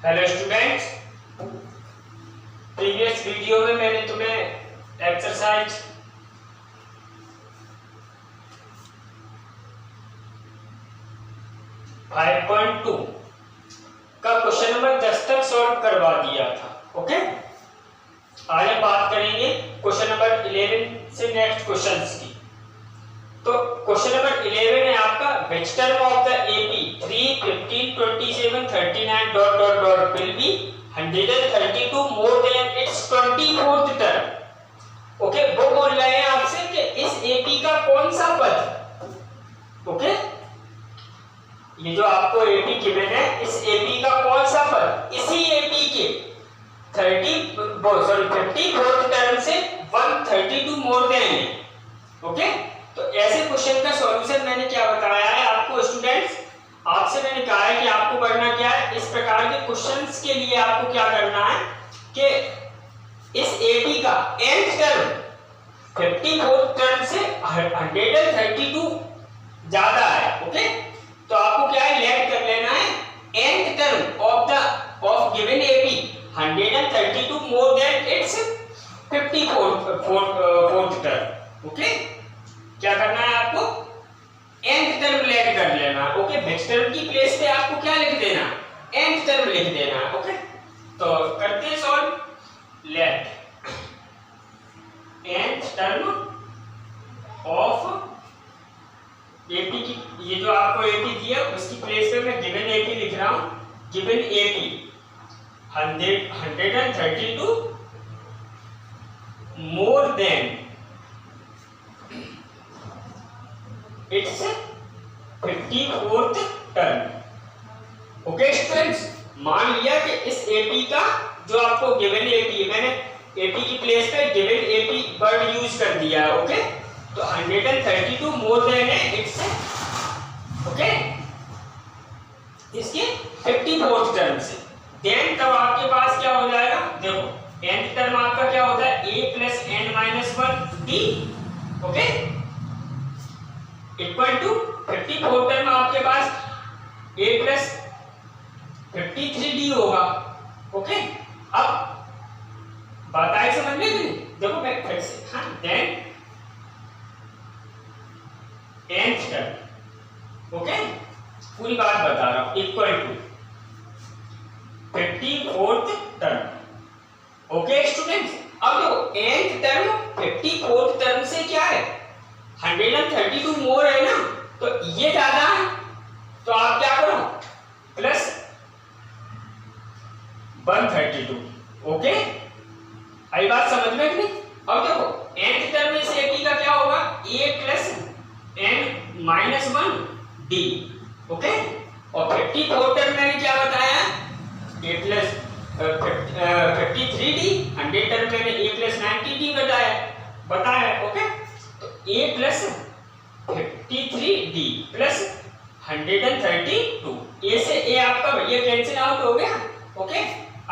Hello students, previous video में मैंने तुम्हें एक्सरसाइज 5.2 का क्वेश्चन नंबर 10 तक सॉल्व करवा दिया था। ओके, आज हम बात करेंगे क्वेश्चन नंबर 11 से नेक्स्ट क्वेश्चंस की। तो क्वेश्चन नंबर 11 है आपका, which term of the AP 3, 15, 27, 39 dot dot dot will be 132 more than its 24th term। Okay, वो बोल रहे हैं आपसे कि इस AP का कौन सा पद, ओके, ये जो आपको AP गिवन है, इस AP का कौन सा पद इसी AP के 54th टर्म से 132 मोर देन है। ओके, तो ऐसे क्वेश्चन का सॉल्यूशन मैंने क्या बताया है आपको स्टूडेंट्स, आपसे मैंने कहा है कि आपको करना क्या है, इस प्रकार के क्वेश्चंस के लिए आपको क्या करना है कि इस AP का nth टर्म 54th टर्म से 132 ज्यादा है। ओके, तो आपको क्या है, लेट कर लेना है nth term of given AP 132 more than it's 54th term. Okay, क्या करना है आपको, nth टर्म लेट कर लेना। ओके, नेक्स्ट टर्म की प्लेस पे आपको क्या लिख देना, nth टर्म लिख देना। ओके, तो करते हैं solve. Let nth term of AP की, ये जो आपको AP दिया उसकी प्लेस पे मैं गिवन AP लिख रहा हूं। Given AP 132 more than it's 54th term. Okay students, मान लिया कि इस AP का जो आपको गिवन AP, मैंने AP की प्लेस पे गिवन AP वर्ड यूज कर दिया है। ओके, तो 132 मोर देन है इट्स, ओके, इसके 54th टर्म से। देन तब आपके पास क्या हो जाएगा, देखो nth टर्म आपका क्या होता है, a plus n minus 1 d। Okay, equal to 54 term आपके पास a प्लस 53d होगा। ओके, अब बात आई समझ में नहीं, देखो मैं फिर से, हाँ, देन nth टर्म, ओके, पूरी बात बता रहा हूं, equal to 54th term. Okay students, अब देखो nth टर्म 54th टर्म से क्या है, 132 मोर है ना, तो ये ज्यादा है, तो आप क्या करो, प्लस 132। ओके, आई बात समझ में नहीं। अब देखो nth टर्म में से AP का क्या होगा, a plus n minus 1 d। Okay, और 54 टर्म मैंने क्या बताया, a प्लस 53d, 100 टर्म मैंने a प्लस 90d बताया। ओके, तो a plus 53d plus 132, a से a आपका भैया कैंसिल आउट हो गया। ओके,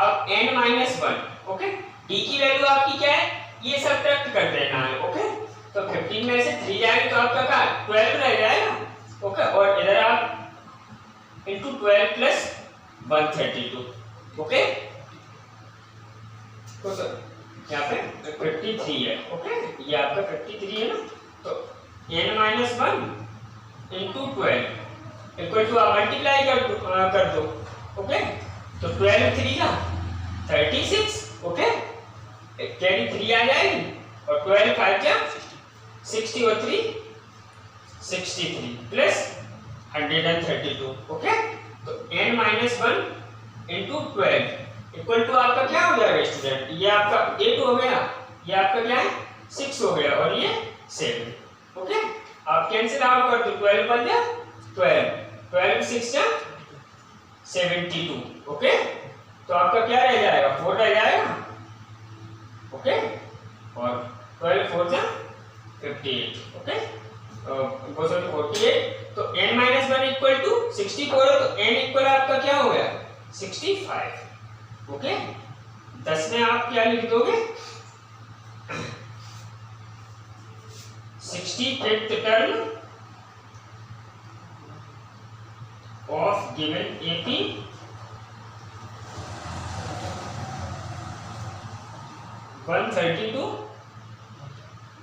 अब n माइनस 1, ओके, d की वैल्यू आपकी क्या है, ये सब्ट्रैक्ट कर देना है। ओके, तो 15 में से 3 जाएगा तो आपका क्या 12 रह जाएगा। ओके, और इधर आप इनटू 12 प्लस 132। ओके, तो सर यहाँ पे 53 है। ओके, ये आपका 53 है ना, तो n minus 1 into 12 equal to आप मल्टीप्लाई कर दो। ओके, तो 12 3 जा 36। ओके, कैरी 3 आ जाएगी, और 12 5 जा 60 और 3 63 प्लस 132। ओके, तो n minus 1 into 12 equal to आपका क्या हो जाएगा स्टूडेंट, ये आपका 8 हो गया, ये आपका क्या है 6 हो गया, और ये 7। ओके, आप कैंसिल आउट कर दो, 12 बन गया 12 6 जा 72। ओके, तो आपका क्या रह जाएगा, 4 रह जाएगा। ओके, और 12 4 जा 58। ओके, वो सॉरी 48, तो n माइनस 1 इक्वल टू 64 है, तो n इक्वल आपका क्या हो गया 65। ओके, 10 में आप क्या लिख दोगे, 65th term of given AP 132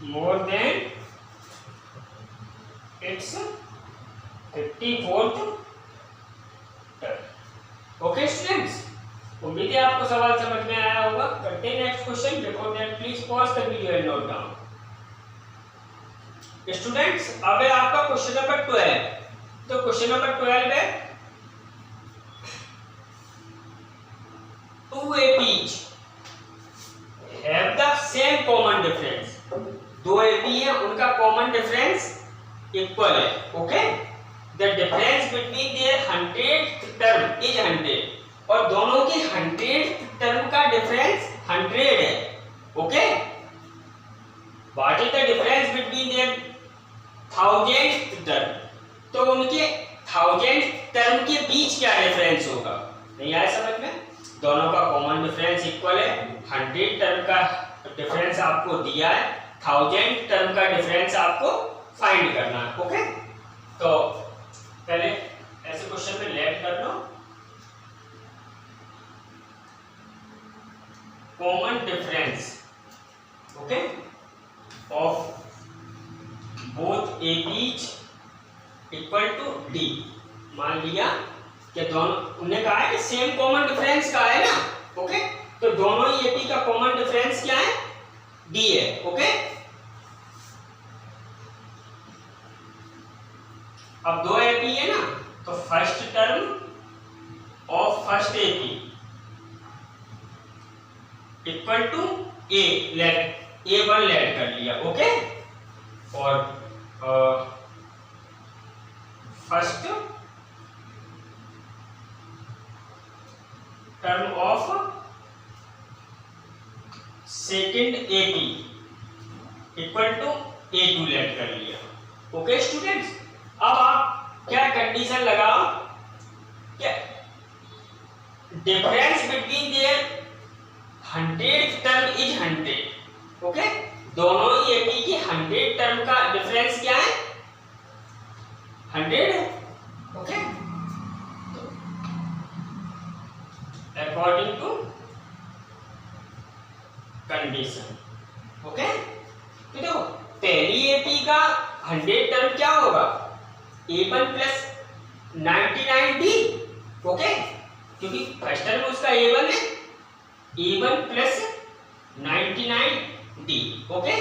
more than its 54th term. Okay students, उम्मीद है आपको सवाल समझ में आया होगा। करते हैं next question. Before that please pause the video and note down. Students, अब है आपका क्वेश्चन नंबर 12। तो क्वेश्चन नंबर 12 है 2 APs have the same common difference। 2 AP है, उनका कॉमन डिफरेंस इक्वल है। Okay, the difference between there 100th term is 100 और दोनों की 100th टर्म का डिफरेंस 100 है। Okay, what is the difference between their 1000th term. तो उनके 1000th टर्म के बीच क्या डिफरेंस होगा? नहीं आया समझ में? दोनों का कॉमन डिफरेंस इक्वल है। 100 टर्म का डिफरेंस आपको दिया है, 1000 टर्म का डिफरेंस आपको फाइंड करना है। ओके, तो पहले ऐसे क्वेश्चन में लेट कर लो। Common difference okay of both APs equal to D। मान लिया कि दोनों, उन्हें कहा है कि सेम कॉमन डिफरेंस का है ना। ओके, तो दोनों ही AP का कॉमन डिफरेंस क्या है? D है। ओके, अब 2 AP है ना, तो first term of first AP equal to A1 let कर लिया। ओके, और first term of second AP equal to A2 let कर लिया। ओके स्टूडेंट्स, अब आप क्या कंडीशन लगाओ कि difference between there 100th term is 100। Okay, दोनों ही AP की 100 टर्म का डिफरेंस क्या है? 100 है। Okay, according to condition. Okay, तो देखो पहली AP का 100 टर्म क्या होगा? A1 plus 99D। ओके, क्योंकि फर्स्ट टर्म उसका A1 है, A1 plus 99D। Okay,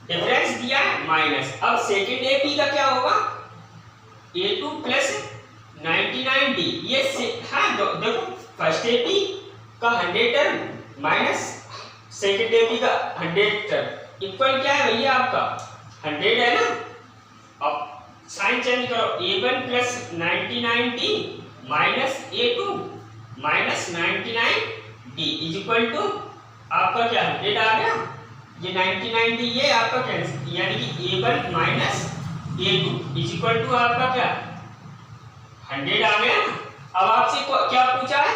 difference दिया है माइनस। अब सेकेंड AP का क्या होगा? A2 plus 99D। ये हाँ देखो, फर्स्ट AP का 100 टर्म माइनस सेकेंड AP का 100 टर्म इक्वल क्या है भैया? आपका 100 है ना। अब साइन चेंज करो, A1 plus 99D minus A2 minus 99D is equal to आपका क्या 100 आ गया। ये 99D ये आपका कैंसिल, यानी कि A1 minus A2 is equal to आपका क्या 100 आ गया। अब आपसे क्या पूछा है?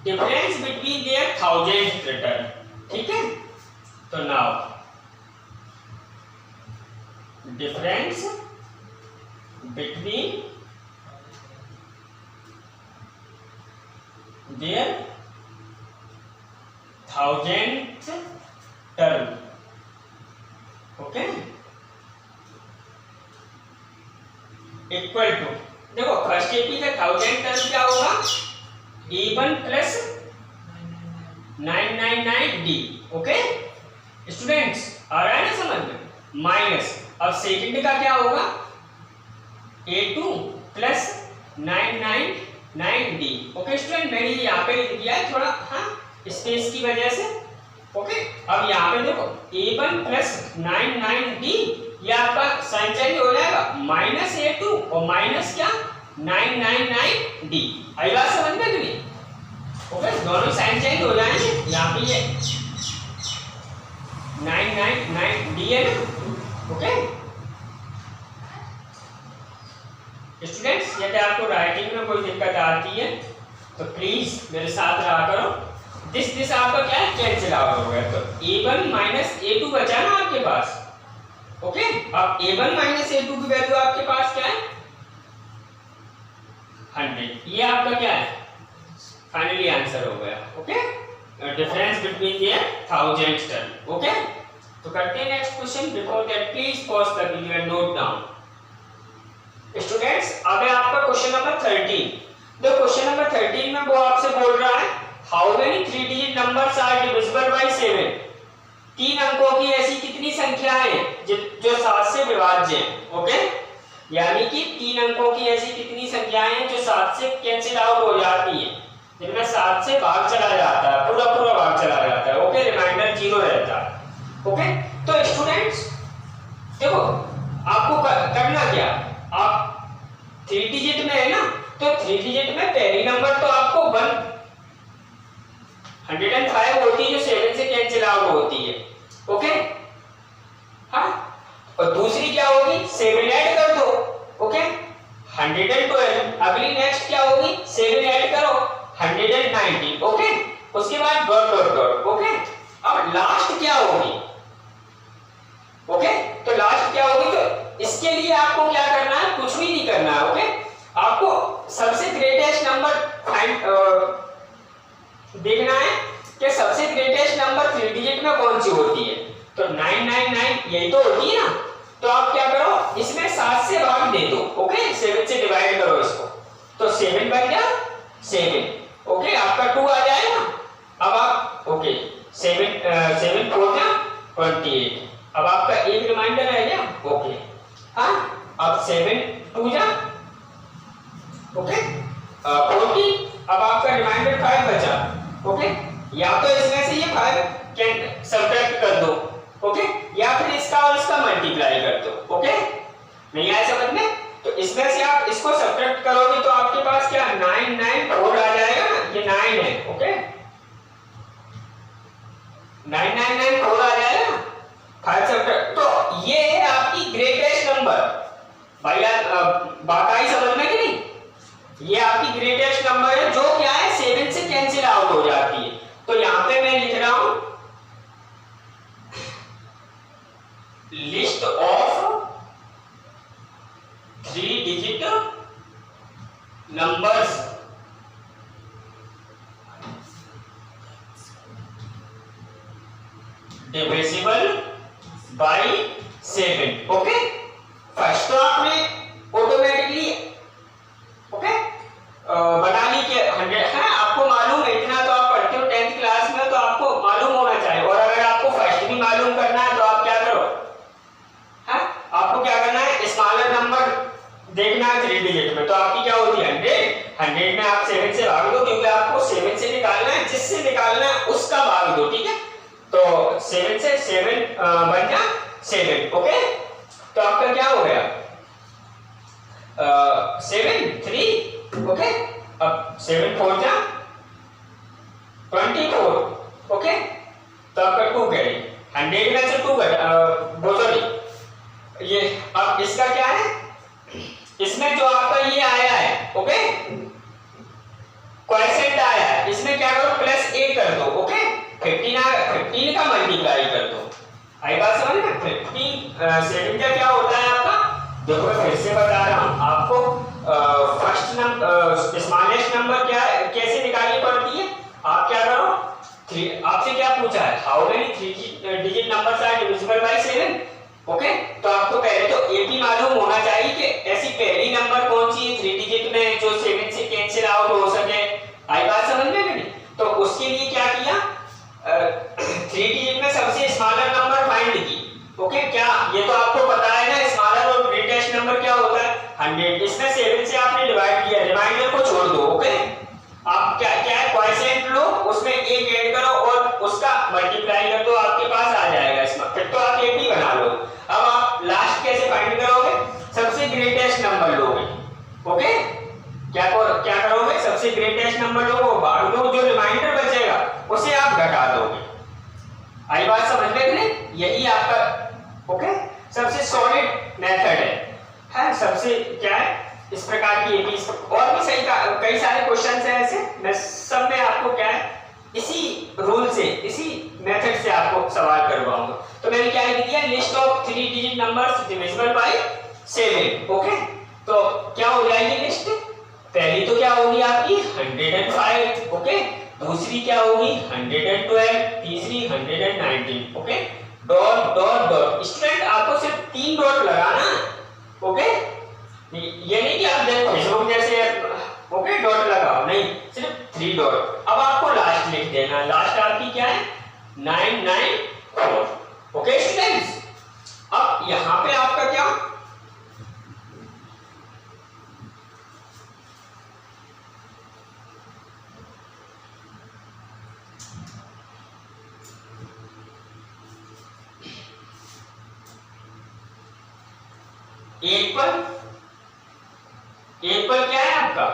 Difference between their 1000th term. ठीक है, तो now difference between their 1000th term। Okay, equal to, देखो फर्स्ट AP का 1000 टर्म क्या होगा? A1 plus 999D। Okay students, आ रहा है ना समझ में? माइनस, अब सेकंड का क्या होगा? A2 plus 999D। Okay student, मैंने यहाँ पे लिख दिया है थोड़ा हाँ स्पेस की वजह से। ओके, अब यहाँ पे देखो A1 प्लस 99D, ये आपका साइन चेंज हो जाएगा, माइनस A2 और माइनस क्या 999D। आई बात समझ में कि नहीं? ओके, दोनों साइन चेंज हो जाएंगे। यहाँ पे ये 999D है ना। ओके स्टूडेंट्स, यदि आपको राइटिंग में कोई दिक्कत आती है तो प्लीज मेरे साथ रहा करो। दिस आपका क्या है? कैंसिल आउट हो गया, तो A1 माइनस A2 बचा ना आपके पास। ओके, अब A1 माइनस A2 की वैल्यू आपके पास क्या है? 100। ये आपका क्या है? फाइनली आंसर हो गया। Okay, difference between there thousands term. Okay, तो करते हैं next question. Before that please pause the video and note down. Students, अब है आपका क्वेश्चन नंबर 13। तो क्वेश्चन नंबर 13 में वो आपसे बोल रहा है how many 3 digit numbers are divisible by 7। 3 अंकों की ऐसी कितनी संख्याएं हैं जो 7 से विभाज्य हैं। ओके, यानी कि 3 अंकों की ऐसी कितनी संख्याएं हैं जो 7 से कैंसिल आउट हो जाती हैं, जिनमें 7 से भाग चला जाता है, पूरा पूरा भाग चला जाता है। ओके, रिमाइंडर 0 रहता है। ओके, तो स्टूडेंट्स देखो, आपको करना क्या, आप 3 डिजिट में है ना, तो 3 डिजिट में पहली नंबर तो आपको 105 होती है जो 7 से कैंसिल आउट होती है। ओके, हाँ, और दूसरी क्या होगी, 7 ऐड कर दो। ओके, 112। अगली नेक्स्ट क्या होगी, 7 ऐड करो, 190। ओके, उसके बाद डॉट डॉट डॉट। ओके, अब लास्ट क्या होगी, ओके, तो लास्ट क्या होगी, तो इसके लिए आपको क्या करना है, कुछ भी नहीं करना है। ओके, आपको सबसे ग्रेटेस्ट नंबर देखना है कि सबसे ग्रेटेस्ट नंबर 3 डिजिट में कौन सी होती है, तो 999 यही तो होती है ना। तो आप क्या करो, इसमें 7 से भाग दे दो। ओके, 7 से डिवाइड करो इसको, तो 7 बन गया 7। ओके, आपका 2 आ जाएगा। अब आप ओके 7 4 क्या 28। अब आपका एक रिमाइंडर रह गया। ओके, हाँ, अब 7 2 जा ओके 40। अब आपका रिमाइंडर 5 बचा। ओके, या तो इसमें से ये 5 कैन सब्ट्रैक्ट कर दो। ओके, या फिर इसका और इसका मल्टीप्लाई कर दो। ओके, नहीं आया समझ में, तो इसमें से आप इसको सब्ट्रैक्ट करोगे तो आपके पास क्या 994 आ जाएगा ना, ये 9 है। ओके, 9994 आ जाएगा, 5 सब्ट्रैक्ट, तो ये है आपकी ग्रेटेस्ट नंबर। भाई बात आई समझ में कि नहीं, ये आपकी ग्रेटेस्ट नंबर है जो क्या है 7 से कैंसिल आउट हो जाती है। तो यहां पे मैं लिख रहा हूं list of 3 digit numbers divisible by 7। Okay, first तो आपने ऑटोमेटिकली ओके बना ली कि 100 है। आपको मालूम है, इतना तो आप पढ़ते हो 10th क्लास में, तो आपको मालूम होना चाहिए। और अगर आपको फर्स्ट भी मालूम करना है तो आप क्या करो, है आपको क्या करना है, स्मॉलर नंबर देखना है 3 डिजिट में, तो आपकी क्या होती है 100 में आप 7 से भाग दो, क्योंकि आपको 7 से निकालना है, जिससे निकालना है उसका भाग दो। ठीक है, तो 7 से 7 बन गया 7। ओके, तो आपका क्या हो गया 7 3। ओके, अब 7 4 जा 24। ओके, तो आपका 2 कैरी 100 में से 2 सॉरी ये। अब इसका क्या है, इसमें जो आपका ये आया है ओके क्वोशिएंट आया है, इसमें क्या करो +8 कर दो। ओके, 15 का मल्टीप्लाई कर दो। आई बात समझ में, 15 7 का क्या होता है आपका, देखो मैं फिर से बता रहा हूं आपको, फर्स्ट नंबर स्मॉलेस्ट नंबर क्या है, कैसे निकालनी पड़ती है। आप क्या करो, 3 आपसे क्या पूछा है, how many 3 digit numbers are divisible by 7। Okay, तो आपको पहले तो ये भी मालूम होना चाहिए कि ऐसी पहली नंबर कौन सी है 3 डिजिट में जो 7 से कैंसिल आउट हो सके। आई बात समझ में कि नहीं, तो उसके लिए क्या किया, 3 डिजिट में सबसे स्मॉलर नंबर फाइंड की। ओके, क्या ये तो आपको पता है ना, स्मॉलर और ग्रेटेस्ट नंबर क्या होता है 100। इसमें 7 से आपने डिवाइड किया, रिमाइंडर को छोड़ दो। ओके, आप क्या क्या है क्वोशिएंट लो, उसमें 1 ऐड करो और उसका मल्टीप्लाई कर दो, आपके पास आ जाएगा इसमें, फिर तो आप 80 बना लो। अब आप लास्ट कैसे फाइंड करोगे, सबसे ग्रेटेस्ट नंबर लोगे। ओके, क्या करोगे, सबसे ग्रेटेस्ट नंबर लोगे, भाग दो, जो रिमाइंडर बचेगा उसे आप घटा दोगे। आई बात समझ में कि नहीं, यही आपका ओके सबसे सॉलिड मेथड है सबसे क्या है इस प्रकार की एपी। और भी सही कई सारे क्वेश्चंस हैं ऐसे, मैं सब में आपको क्या है इसी रूल से, इसी मेथड से आपको सवाल करवाऊंगा। तो मैंने क्या लिख दिया, list of 3 digit numbers divisible by 7। Okay, तो क्या हो जाएगी लिस्ट, पहली तो क्या होगी आपकी 105। ओके, दूसरी क्या होगी 112, तीसरी 119। Okay, dot dot dot. Student आपको सिर्फ 3 डॉट लगाना, ओके, ये नहीं कि आप फेसबुक जैसे ओके डॉट लगाओ, नहीं, सिर्फ 3 डॉट। अब आपको लास्ट लिख देना, लास्ट आपकी क्या है 994। ओके स्टूडेंट्स, अब यहां पे आपका क्या एक पर क्या है आपका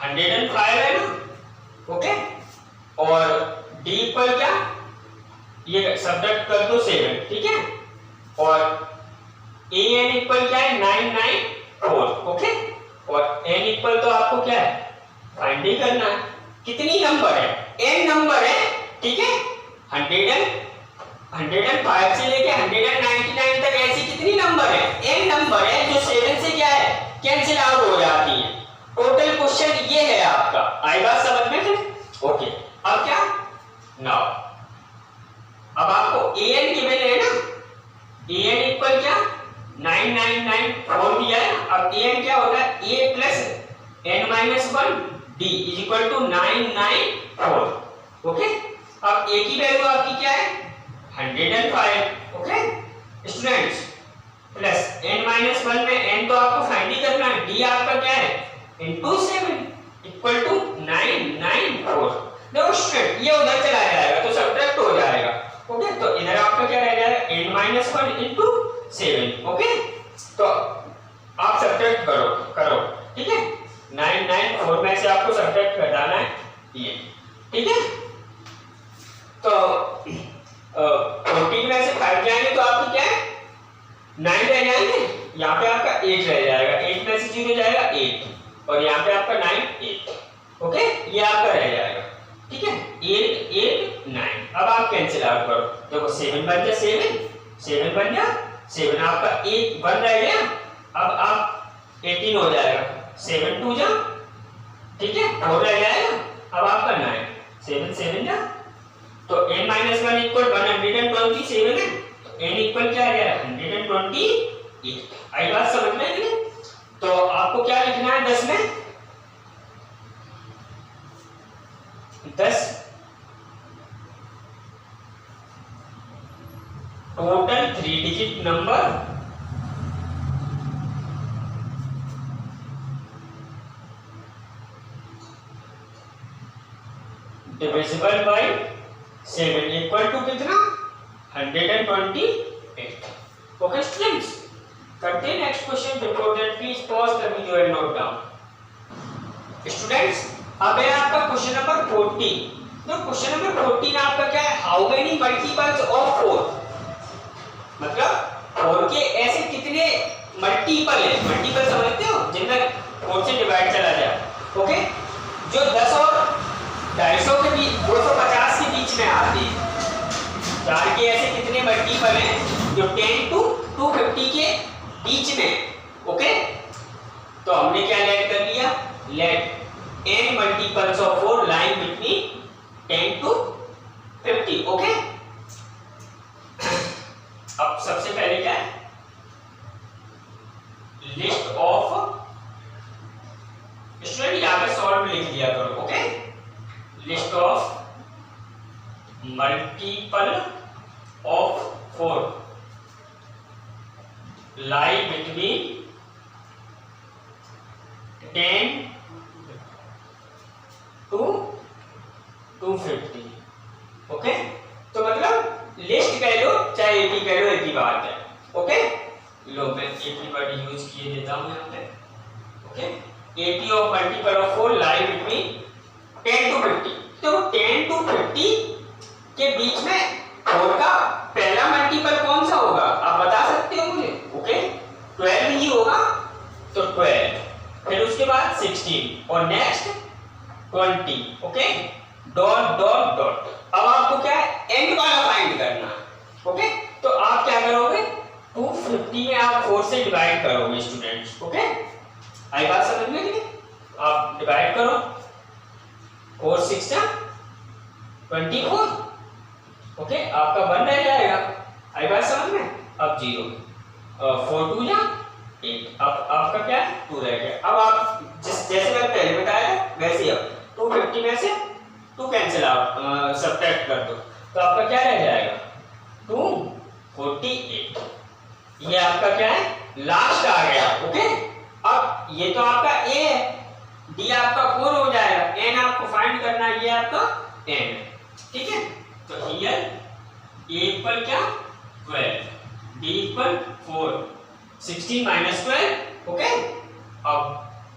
105 है ना, ओके, और डी पर क्या ये सब्ट्रैक्ट कर दो 7, ठीक है, और ए एन इक्वल क्या है 994। ओके, और एन इक्वल तो आपको क्या है फाइंड ही करना है, कितनी नंबर है एन नंबर है, ठीक है, 105 से लेके 199 तक ऐसी कितनी नंबर है एन नंबर है जो 7 से क्या है कैंसिल आउट हो जाती है। टोटल क्वेश्चन ये है आपका, आई बात समझ में थे? ओके, अब क्या नाउ अब आपको एन गिवन है ना, एन इक्वल क्या 9994 दिया है। अब एन क्या होता है a plus n minus 1 d is equal to 994। Okay, अब ए की वैल्यू आपकी क्या है 105। Okay students, plus n minus 1 में n तो आपको फाइंड ही करना है, d आपका क्या है इनटू 7 इक्वल टू 994। देखो स्टूडेंट ये उधर चला जाएगा तो सब्ट्रैक्ट हो जाएगा। ओके, तो इधर आपका क्या रह जाएगा n माइनस 1 इनटू 7। ओके, तो आप सब्ट्रैक्ट करो, ठीक है, 994 में से आपको सब्ट्रैक्ट करना है ये, ठीक है, तो 14 में से 5 जाएंगे तो आपकी क्या है 9 रह जाएंगे, यहाँ पे आपका 8 रह जाएगा, 8 में से 0 जाएगा 8, और यहाँ पे आपका 9 8। ओके, ये आपका रह जाएगा, ठीक है, 8 8 9। अब आप कैंसिल आउट करो, देखो 7 बन जा 7 बन जा 7, आपका 1 रह गया, अब आप 18 हो जाएगा, 7 2 जा, ठीक है, 4 रह जाएगा, अब आपका 9 7 7 जा, तो n माइनस 1 इक्वल 127 है, तो n इक्वल क्या आ गया 128। आई बात समझ में आई? तो आपको क्या लिखना है 10 में 10 total 3 digit number divisible by 7 equal to कितना 128। ओके स्टूडेंट्स, करते हैं next question. Before that please pause the video and note down. Students, अब है आपका क्वेश्चन नंबर 14। तो क्वेश्चन नंबर 14 आपका क्या है, हाउ मेनी मल्टीपल्स ऑफ 4, मतलब 4 के ऐसे कितने मल्टीपल है, मल्टीपल समझते हो जिनमें 4 से डिवाइड चला जाए। ओके, जो 10 और 250 के बीच 250 के बीच में आते हैं। 4 के ऐसे कितने मल्टीपल हैं जो 10 to 250 के बीच में। ओके, तो हमने क्या लेट कर लिया, let n multiples of 4 line between 10 to 50। ओके, अब सबसे पहले क्या है लिस्ट ऑफ, स्टूडेंट यहां पे सॉल्व लिख लिया करो। Okay, list of multiple of 4 lie between 10 to 250। Okay, तो मतलब लिस्ट कह लो चाहे एपी कह लो, एक ही बात है। ओके, लो मैं एपी वर्ड यूज किए देता हूं यहां पे। Okay, AP of multiple of 4 lie between 10 to 50। तो 10 to 50 के बीच में 4 का पहला मल्टीपल कौन सा होगा आप बता सकते हो मुझे? ओके, 12 ही होगा, तो 12, फिर उसके बाद 16 और next 20। Okay, dot dot dot. अब आपको क्या है एंड वाला फाइंड करना है। ओके, तो आप क्या करोगे 250 में आप 4 से डिवाइड करोगे स्टूडेंट्स। ओके, आई बात समझ में? आप डिवाइड करो, 4 6 24। ओके, आपका 1 रह जाएगा। आई बात समझ में? अब 0 4 2 जा 8, अब आपका क्या है 2 रह गया। अब आप जैसे मैं पहले बताया वैसे अब 250 में से 2 कैंसिल आउट सब्ट्रैक्ट कर दो, तो आपका क्या रह जाएगा 248। ये आपका क्या है लास्ट आ गया। ओके, अब ये तो आपका a है, d आपका 4 हो जाएगा, n आपको फाइंड करना है, ये आपका n है। ठीक है, तो हियर a इक्वल क्या 12, d इक्वल 4, 16 माइनस 12। ओके, अब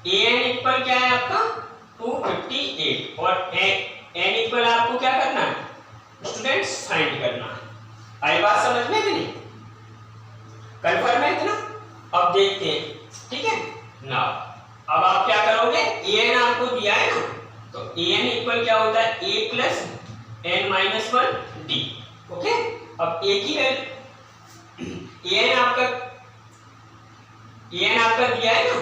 an इक्वल क्या है आपका 258 और n इक्वल आपको क्या करना है स्टूडेंट्स फाइंड करना है। आई बात समझ में कि नहीं? कंफर्म है इतना? अब देखते हैं। ठीक है ना, अब आप क्या करोगे, an आपको दिया है ना, तो an इक्वल क्या होता है a plus n minus 1 d। Okay, अब a की वैल्यू an आपका दिया है ना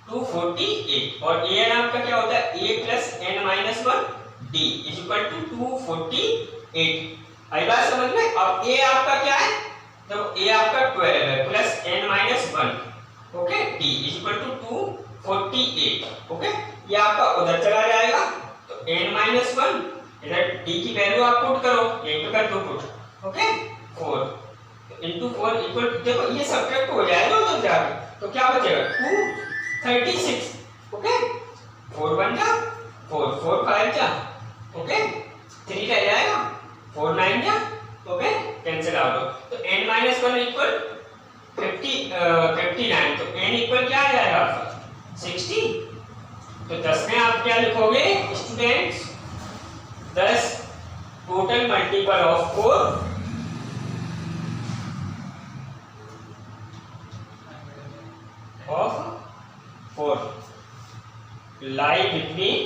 248 और an आपका क्या होता है a plus n minus 1 d is equal to 248। आई बात समझ में? अब a आपका क्या है, तो a आपका 12 है plus n minus 1। Okay, d is equal to 248। Okay, ये आपका उधर चला जाएगा, तो n माइनस 1 इधर d की वैल्यू आप पुट करो, यहीं पे कर दो पुट। ओके, 4 इनटू 4 इक्वल, देखो ये सब्ट्रैक्ट हो जाएगा उधर जाके, तो क्या बचेगा 236। ओके, 4 1 जा 4, 4 5 जा, ओके 3 रह जाएगा, 4 9 जा, ओके कैंसिल आउट हो, तो n माइनस 1 इक्वल 59, तो n इक्वल क्या आ जाएगा आपका 60। तो 10 में आप क्या लिखोगे students, 10 total multiple of 4 lie between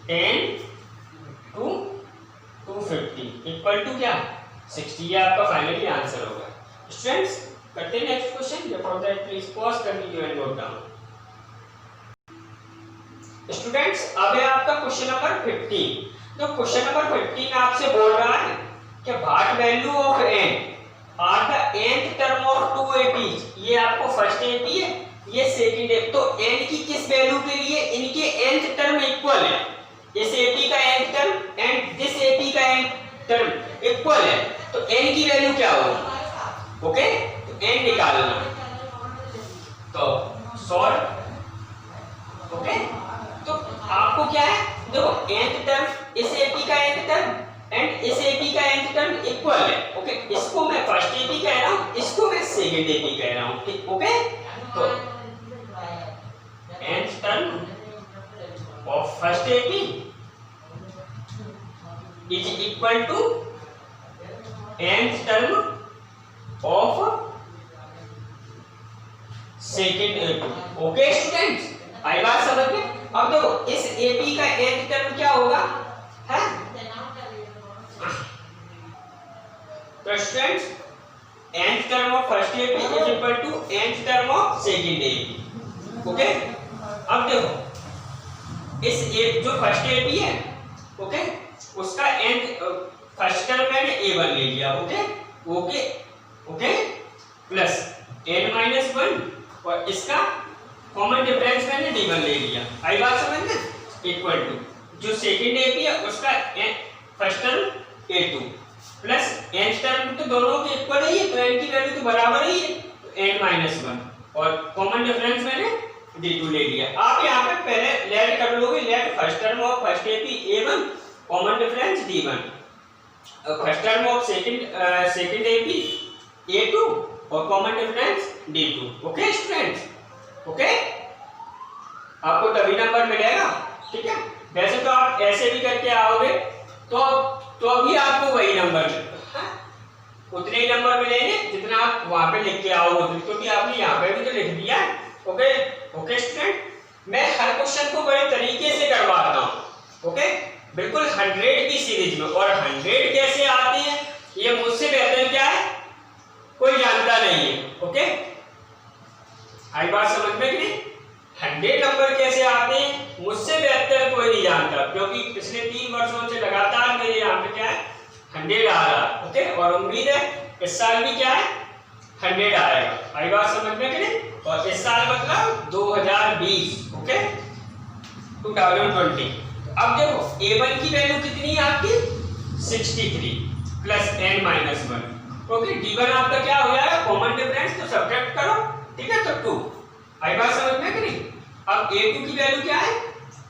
10 to 250 equal to क्या 60। ये आपका फाइनली आंसर होगा। स्टूडेंट्स, करते हैं next question. Before that please pause कर लीजिए एंड नोट डाउन। स्टूडेंट्स, अब है आपका क्वेश्चन नंबर 15। तो क्वेश्चन नंबर 15 आपसे बोल रहा है कि what value of n are the nth term of two APs. ये आपको फर्स्ट एपी है, ये सेकंड एपी, तो n की किस वैल्यू के लिए इनके nth टर्म इक्वल है, इस एपी का nth term and this AP का nth टर्म इक्वल है, तो n की वैल्यू क्या होगी। ओके, तो n निकालना, तो सॉल्व। ओके, तो आपको क्या है, देखो nth टर्म इस एपी का nth टर्म एंड इस एपी का nth टर्म इक्वल है। ओके, इसको मैं फर्स्ट एपी कह रहा हूं, इसको मैं सेकंड एपी कह रहा हूं। ठीक, ओके, तो nth term of first AP is equal to nth term of second AP. Okay students, आई बात समझ में? अब देखो इस एपी का nth टर्म क्या होगा है, तो students nth term of first AP is equal to nth term of second AP. Okay, अब देखो इस जो फर्स्ट एपी है, ओके उसका nth फर्स्ट टर्म मैंने a1 ले लिया। Okay okay okay, plus n-1 और इसका कॉमन डिफरेंस मैंने d1 ले लिया। आई बात समझ में? इक्वल टू जो सेकंड एपी है उसका first term a2 plus nth term तो दोनों के इक्वल ही है, तो n की वैल्यू तो बराबर ही है, तो n-1 और कॉमन डिफरेंस मैंने d2 ले लिया। आप यहाँ पे पहले लेट कर लोगे, late first term of first AP a1 common difference d1, first term of second AP a2 और common difference d2। Okay students, okay आपको तभी नंबर मिलेगा। ठीक है, वैसे तो आप ऐसे भी करके आओगे तो अभी आपको वही नंबर उतने ही नंबर मिलेंगे जितना आप वहां पे लिख के आओगे, क्योंकि आपने यहाँ पे भी तो लिख दिया है। ओके ओके स्टूडेंट, मैं हर क्वेश्चन को बड़े तरीके से करवाता हूँ। ओके, बिल्कुल 100 की सीरीज में, और 100 कैसे आते हैं ये मुझसे बेहतर क्या है कोई जानता नहीं है। ओके, आई बात समझ में कि नहीं? 100 नंबर कैसे आते हैं मुझसे बेहतर कोई नहीं जानता, क्योंकि पिछले 3 वर्षों से लगातार मेरे यहाँ पे क्या है 100 आ रहा। ओके, और उम्मीद है इस साल भी क्या है 100 आएगा। आई बात समझ में कि नहीं? और इस साल मतलब 2020, ओके 2020। अब देखो a1 की वैल्यू कितनी है आपकी 63 plus n minus 1। Okay, d1 आपका क्या हो जाएगा कॉमन डिफरेंस, तो सब्ट्रैक्ट करो, ठीक है, तो 2। आई बात समझ में कि नहीं? अब a2 की वैल्यू क्या है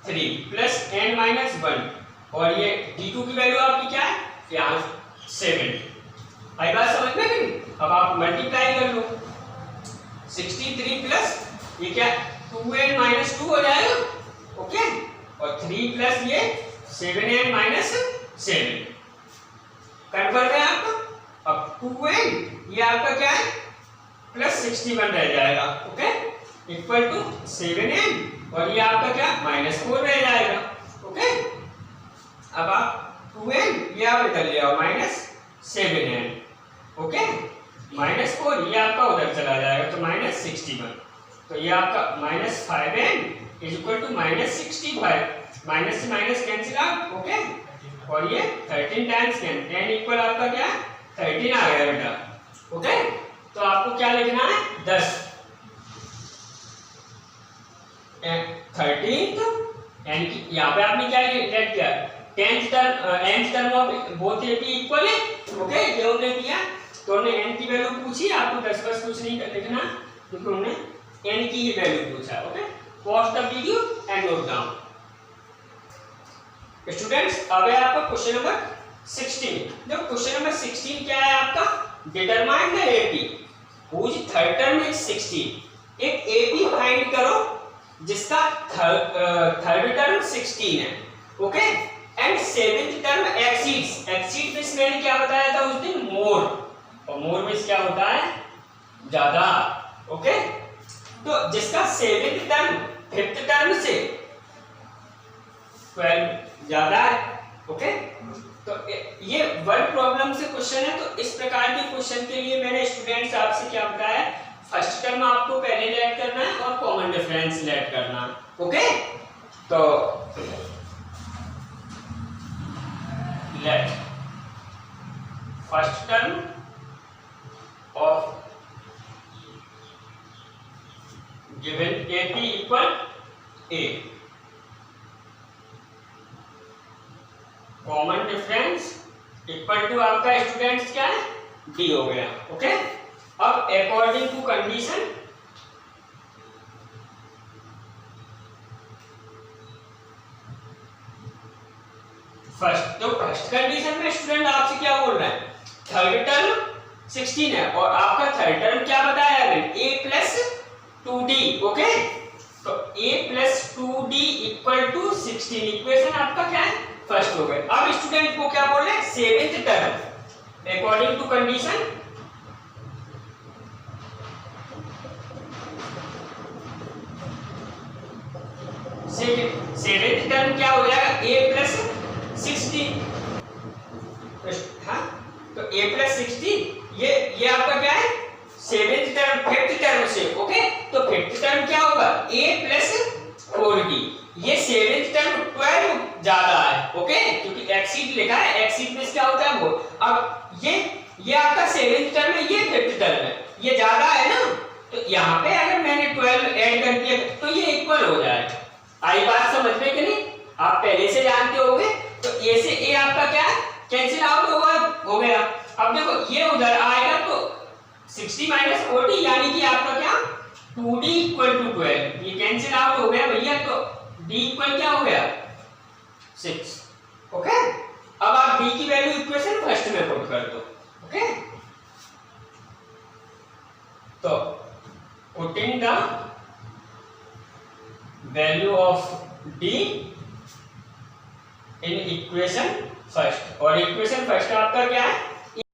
3 प्लस n माइनस 1, और ये d2 की वैल्यू आपकी क्या है यहाँ 7। आई बात समझ में कि नहीं? अब आप मल्टीप्लाई कर लो 63 प्लस ये क्या 2n माइनस 2 हो जाएगा। ओके, और 3 प्लस ये 7n माइनस 7 कन्वर्ट है आपका। अब 2n ये आपका क्या है प्लस 61 रह जाएगा। ओके, इक्वल टू 7n, और ये आपका क्या माइनस 4 रह जाएगा। ओके, अब आप 2n ये आप इधर ले आओ माइनस 7n। ओके, माइनस 4 ये आपका उधर चला जाएगा तो माइनस 61, तो ये आपका minus 5n is equal to minus 65। Minus से माइनस कैंसिल आउट। ओके, और ये 13 टाइम्स n इक्वल आपका क्या 13 आ गया बेटा। ओके, तो आपको क्या लिखना है 10 13th, यानी कि यहाँ पे आपने क्या लेट किया 10th term of both A B equal है। ओके, ये हमने किया, तो हमने n की वैल्यू पूछी, आपको 10 बस कुछ नहीं लिखना क्योंकि हमने n की ही वैल्यू पूछा। Okay, pause the video and note down. Students, अब है आपका क्वेश्चन नंबर 16। जो क्वेश्चन नंबर 16 क्या है आपका, determine the AP whose third term is 16। एक एपी फाइंड करो जिसका थर्ड टर्म 16 है। Okay, and seventh term exceeds, exceed means मैंने क्या बताया था उस दिन मोर, और मोर मींस क्या होता है ज्यादा। ओके, तो जिसका सेवेंथ टर्म फिफ्थ टर्म से 12 ज्यादा है। ओके, तो ये वर्ड प्रॉब्लम से क्वेश्चन है, तो इस प्रकार के क्वेश्चन के लिए मैंने स्टूडेंट्स आपसे क्या बताया, फर्स्ट टर्म आपको पहले लेट करना है और कॉमन डिफरेंस लेट करना है। ओके, तो let first term of given AP equal A, common difference equal to आपका स्टूडेंट्स क्या है D हो गया। ओके, अब अकॉर्डिंग टू कंडीशन फर्स्ट, तो फर्स्ट कंडीशन में स्टूडेंट आपसे क्या बोल रहा है थर्ड टर्म 16 है, और आपका थर्ड टर्म क्या बताया है A प्लस 2D। ओके, तो A plus 2D equal to 16, equation आपका क्या है फर्स्ट हो गया। अब स्टूडेंट को क्या बोल रहे हैं seventh term according to condition seventh term क्या हो जाएगा A प्लस 16। हाँ, तो A प्लस 16 ये आपका क्या है सेवेंथ टर्म फिफ्थ टर्म से। ओके, तो फिफ्थ टर्म क्या होगा A प्लस 4D, ये सेवेंथ टर्म 12 ज्यादा है। ओके, क्योंकि एक्सीड लिखा है, एक्सीड में क्या होता है वो। अब ये आपका सेवेंथ टर्म है, ये फिफ्थ टर्म है, ये ज्यादा है ना, तो यहाँ पे अगर मैंने 12 ऐड कर दिया तो ये इक्वल हो जाएगा। आई बात समझ में कि नहीं? आप पहले से जानते होंगे, तो A से A आपका क्या है कैंसिल आउट हो गया। अब देखो ये उधर आएगा तो 60 माइनस 40 यानी कि आपका क्या 2D इक्वल टू 12, ये कैंसिल आउट हो गया भैया, तो D इक्वल क्या हो गया 6। ओके, अब आप D की वैल्यू इक्वेशन फर्स्ट में पुट कर दो। ओके, तो putting the value of D in equation first, और इक्वेशन फर्स्ट आपका क्या है